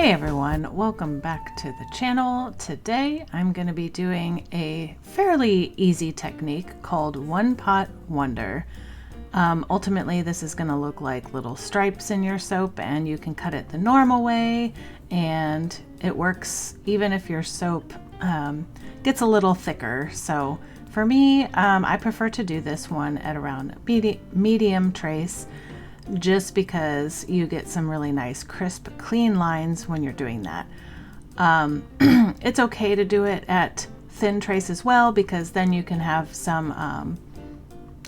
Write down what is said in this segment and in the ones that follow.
Hey everyone, welcome back to the channel. Today I'm going to be doing a fairly easy technique called One Pot Wonder. Ultimately this is going to look like little stripes in your soap, and you can cut it the normal way and it works even if your soap gets a little thicker. So for me, I prefer to do this one at around medium trace, just because you get some really nice crisp clean lines when you're doing that. It's okay to do it at thin trace as well, because then you can have some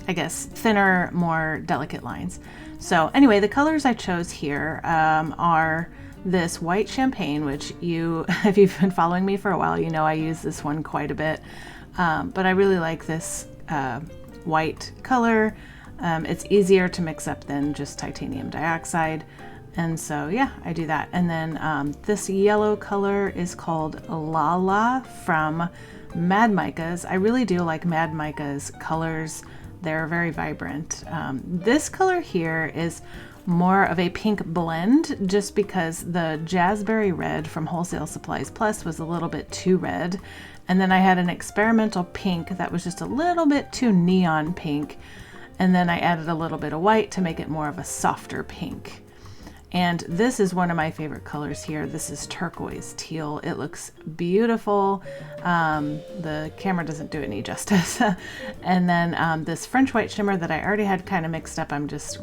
I guess thinner, more delicate lines. So anyway, the colors I chose here are this white champagne, which if you've been following me for a while, you know I use this one quite a bit, but I really like this white color. It's easier to mix up than just titanium dioxide. And so, yeah, I do that. And then this yellow color is called Lala from Mad Micas. I really do like Mad Micas colors. They're very vibrant. This color here is more of a pink blend, just because the Jazzberry Red from Wholesale Supplies Plus was a little bit too red. And then I had an experimental pink that was just a little bit too neon pink. And then I added a little bit of white to make it more of a softer pink. And this is one of my favorite colors here. This is turquoise teal. It looks beautiful. The camera doesn't do it any justice. And then this French white shimmer that I already had kind of mixed up, I'm just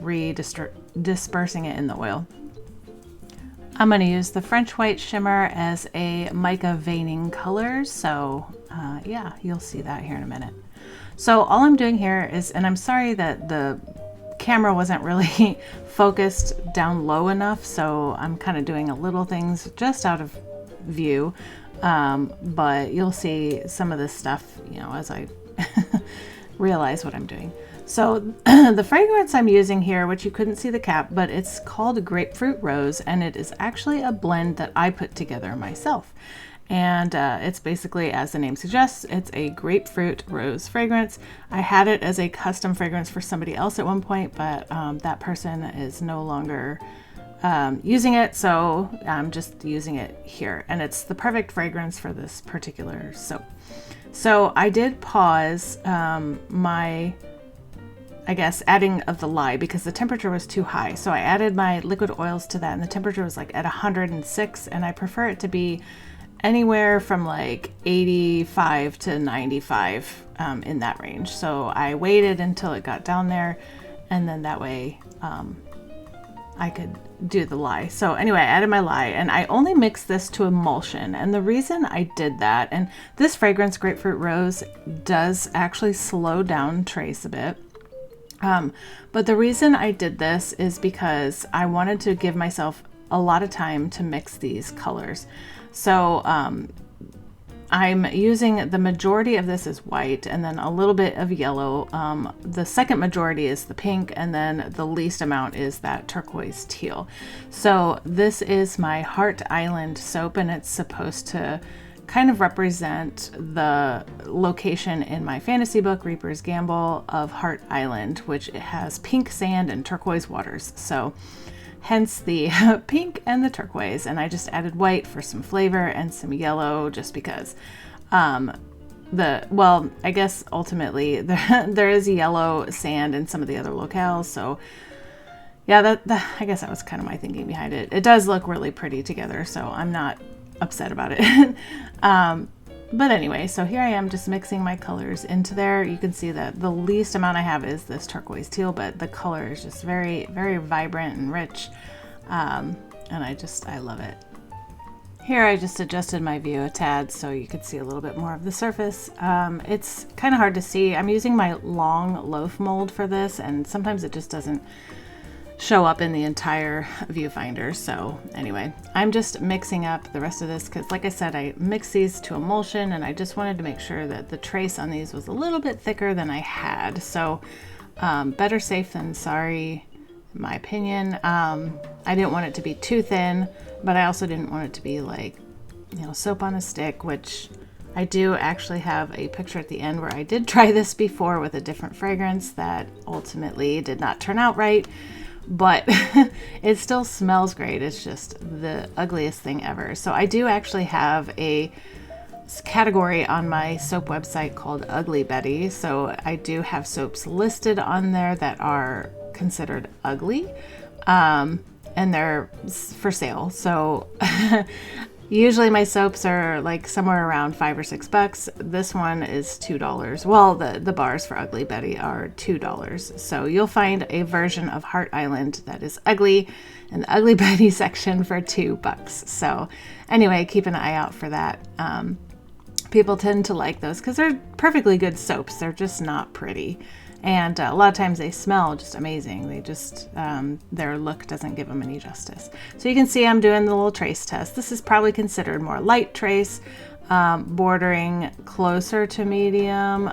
dispersing it in the oil. I'm going to use the French white shimmer as a mica veining color. So yeah, you'll see that here in a minute. So all I'm doing here is, and I'm sorry that the camera wasn't really focused down low enough, so I'm kind of doing a little things just out of view, but you'll see some of this stuff, you know, as I realize what I'm doing. So the fragrance I'm using here, which you couldn't see the cap, but it's called Grapefruit Rose, and it is actually a blend that I put together myself. And it's basically, as the name suggests, it's a grapefruit rose fragrance. I had it as a custom fragrance for somebody else at one point, but that person is no longer using it, so I'm just using it here. And it's the perfect fragrance for this particular soap. So I did pause my, I guess, adding of the lye, because the temperature was too high. So I added my liquid oils to that, and the temperature was like at 106, and I prefer it to be anywhere from like 85 to 95 in that range. So I waited until it got down there, and then that way I could do the lye. So anyway, I added my lye, and I only mixed this to emulsion. And the reason I did that, and this fragrance, Grapefruit Rose, does actually slow down trace a bit. But the reason I did this is because I wanted to give myself a lot of time to mix these colors. So I'm using, the majority of this is white and then a little bit of yellow. The second majority is the pink, and then the least amount is that turquoise teal. So this is my Heart Island soap, and it's supposed to kind of represent the location in my fantasy book, Reaper's Gamble, of Heart Island, which it has pink sand and turquoise waters. So hence the pink and the turquoise, and I just added white for some flavor and some yellow just because. Well, I guess ultimately there is yellow sand in some of the other locales, so yeah, I guess that was kind of my thinking behind it. It does look really pretty together, so I'm not upset about it. But anyway, so here I am just mixing my colors into there. You can see that the least amount I have is this turquoise teal, but the color is just very, very vibrant and rich. And I love it. Here I just adjusted my view a tad so you could see a little bit more of the surface. It's kind of hard to see. I'm using my long loaf mold for this, and sometimes it just doesn't show up in the entire viewfinder. So anyway, I'm just mixing up the rest of this because, like I said, I mixed these to emulsion, and I just wanted to make sure that the trace on these was a little bit thicker than I had. So better safe than sorry, in my opinion. I didn't want it to be too thin, but I also didn't want it to be like, you know, soap on a stick, which I do actually have a picture at the end where I did try this before with a different fragrance that ultimately did not turn out right. but it still smells great. It's just the ugliest thing ever. So I do actually have a category on my soap website called Ugly Betty. So I do have soaps listed on there that are considered ugly, and they're for sale. So usually my soaps are like somewhere around $5 or $6. This one is $2. Well, the bars for Ugly Betty are $2. So you'll find a version of Heart Island that is ugly in the Ugly Betty section for $2. So anyway, keep an eye out for that. People tend to like those because they're perfectly good soaps. They're just not pretty. And a lot of times they smell just amazing. They just, their look doesn't give them any justice. So you can see I'm doing the little trace test. This is probably considered more light trace, bordering closer to medium.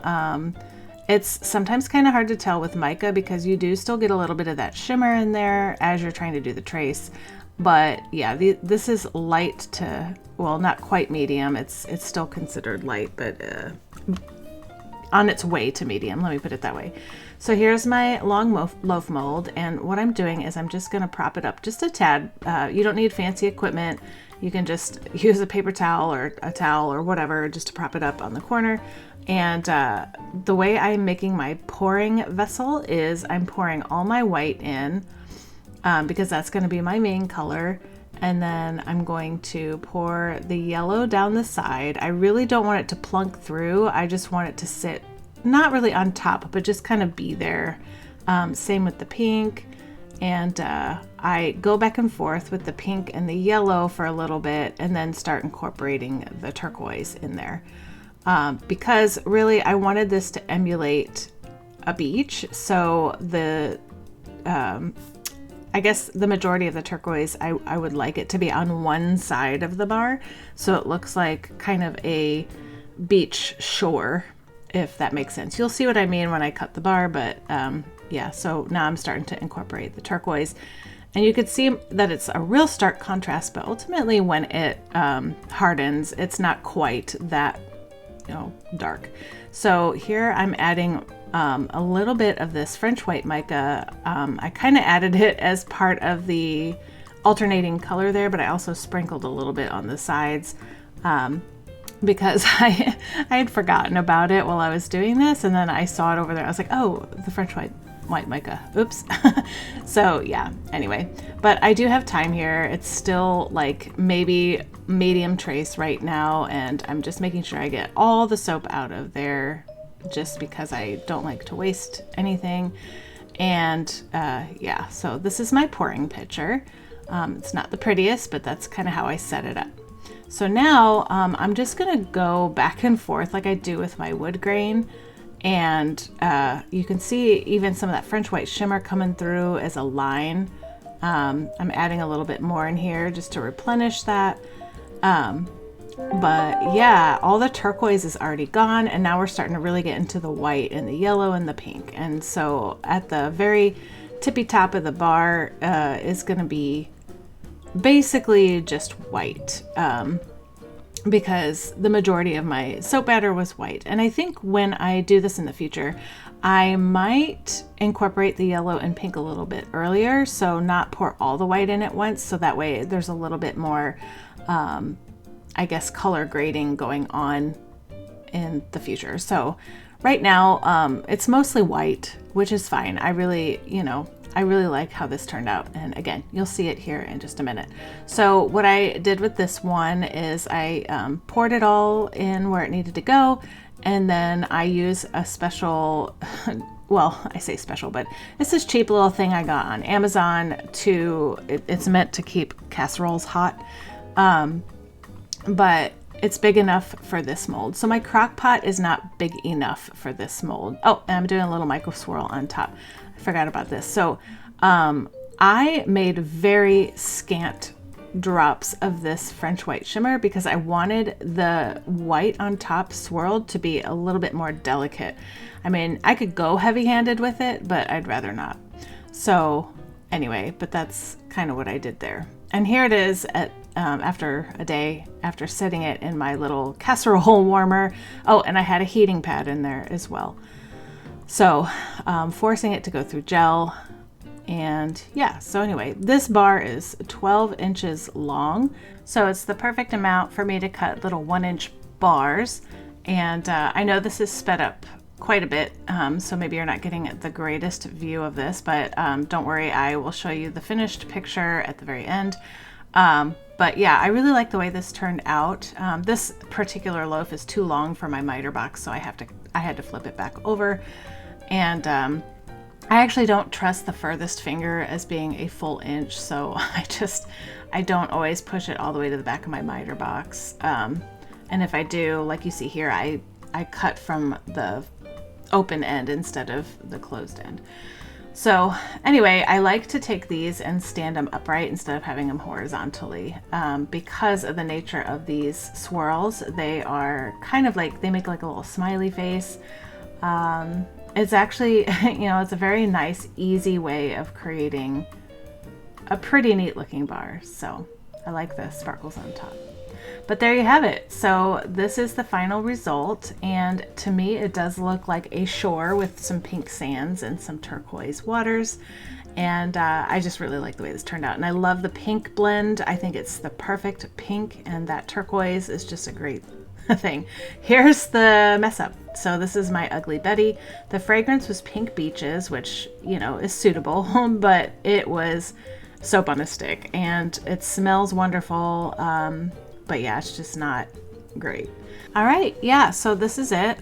It's sometimes kind of hard to tell with mica because you do still get a little bit of that shimmer in there as you're trying to do the trace. But yeah, this is light to, well, not quite medium. It's still considered light, but on its way to medium, let me put it that way. So here's my long loaf mold, and what I'm doing is I'm just going to prop it up just a tad. You don't need fancy equipment. You can just use a paper towel or a towel or whatever just to prop it up on the corner. And the way I'm making my pouring vessel is I'm pouring all my white in, because that's going to be my main color. And then I'm going to pour the yellow down the side. I really don't want it to plunk through. I just want it to sit, not really on top, but just kind of be there. Same with the pink. And I go back and forth with the pink and the yellow for a little bit and then start incorporating the turquoise in there. Because really I wanted this to emulate a beach. So I guess the majority of the turquoise, I would like it to be on one side of the bar. So it looks like kind of a beach shore, if that makes sense. You'll see what I mean when I cut the bar, but yeah, so now I'm starting to incorporate the turquoise. And you could see that it's a real stark contrast, but ultimately when it hardens, it's not quite that, dark. So here I'm adding a little bit of this French white mica. I kind of added it as part of the alternating color there, but I also sprinkled a little bit on the sides because I had forgotten about it while I was doing this, and then I saw it over there. I was like, oh, the French white mica. Oops. So yeah, anyway, but I do have time here. It's still like maybe medium trace right now, and I'm just making sure I get all the soap out of there, just because I don't like to waste anything. And yeah, so this is my pouring pitcher. It's not the prettiest, but that's kind of how I set it up. So now I'm just gonna go back and forth like I do with my wood grain. And you can see even some of that French white shimmer coming through as a line. I'm adding a little bit more in here just to replenish that. But yeah, all the turquoise is already gone, and now we're starting to really get into the white and the yellow and the pink. And so at the very tippy top of the bar is going to be basically just white, because the majority of my soap batter was white. And I think when I do this in the future, I might incorporate the yellow and pink a little bit earlier, so not pour all the white in at once, so that way there's a little bit more I guess color grading going on in the future. So right now it's mostly white, which is fine. I really like how this turned out. And again, you'll see it here in just a minute. So what I did with this one is I poured it all in where it needed to go. And then I use a special, well, I say special, but it's this cheap little thing I got on Amazon it's meant to keep casseroles hot. But it's big enough for this mold. So my crock pot is not big enough for this mold. Oh, and I'm doing a little micro swirl on top. I forgot about this. So I made very scant drops of this French white shimmer because I wanted the white on top swirled to be a little bit more delicate. I mean, I could go heavy-handed with it, but I'd rather not. So anyway, but that's kind of what I did there. And here it is at after a day, after setting it in my little casserole warmer. Oh, and I had a heating pad in there as well. So forcing it to go through gel, And yeah, so anyway, this bar is 12 inches long. So it's the perfect amount for me to cut little 1-inch bars. And I know this is sped up quite a bit, so maybe you're not getting the greatest view of this, but don't worry, I will show you the finished picture at the very end. But yeah, I really like the way this turned out. This particular loaf is too long for my miter box, so I had to flip it back over. And I actually don't trust the furthest finger as being a full inch, so I don't always push it all the way to the back of my miter box. And if I do, like you see here, I cut from the open end instead of the closed end. So anyway, I like to take these and stand them upright instead of having them horizontally, because of the nature of these swirls. They are kind of like, they make like a little smiley face. It's actually, it's a very nice, easy way of creating a pretty neat looking bar. So I like the sparkles on top. But there you have it. So this is the final result, and to me it does look like a shore with some pink sands and some turquoise waters, and I just really like the way this turned out. And I love the pink blend. I think it's the perfect pink, and that turquoise is just a great thing. Here's the mess up. So this is my Ugly Betty. The fragrance was Pink Beaches, which is suitable, but it was soap on a stick, and it smells wonderful. But yeah, it's just not great. All right, yeah, so this is it.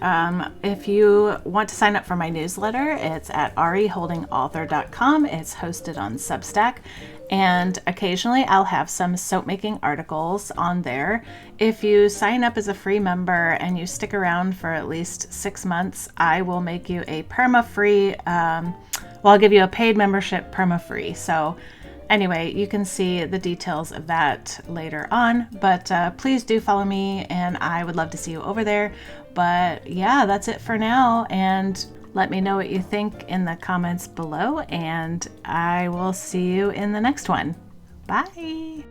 If you want to sign up for my newsletter, it's at ariholdingauthor.com. It's hosted on Substack, and occasionally I'll have some soap making articles on there. If you sign up as a free member and you stick around for at least 6 months, I will make you a perma-free, I'll give you a paid membership perma-free. So anyway, you can see the details of that later on, but please do follow me, and I would love to see you over there. But yeah, that's it for now, and let me know what you think in the comments below, and I will see you in the next one. Bye!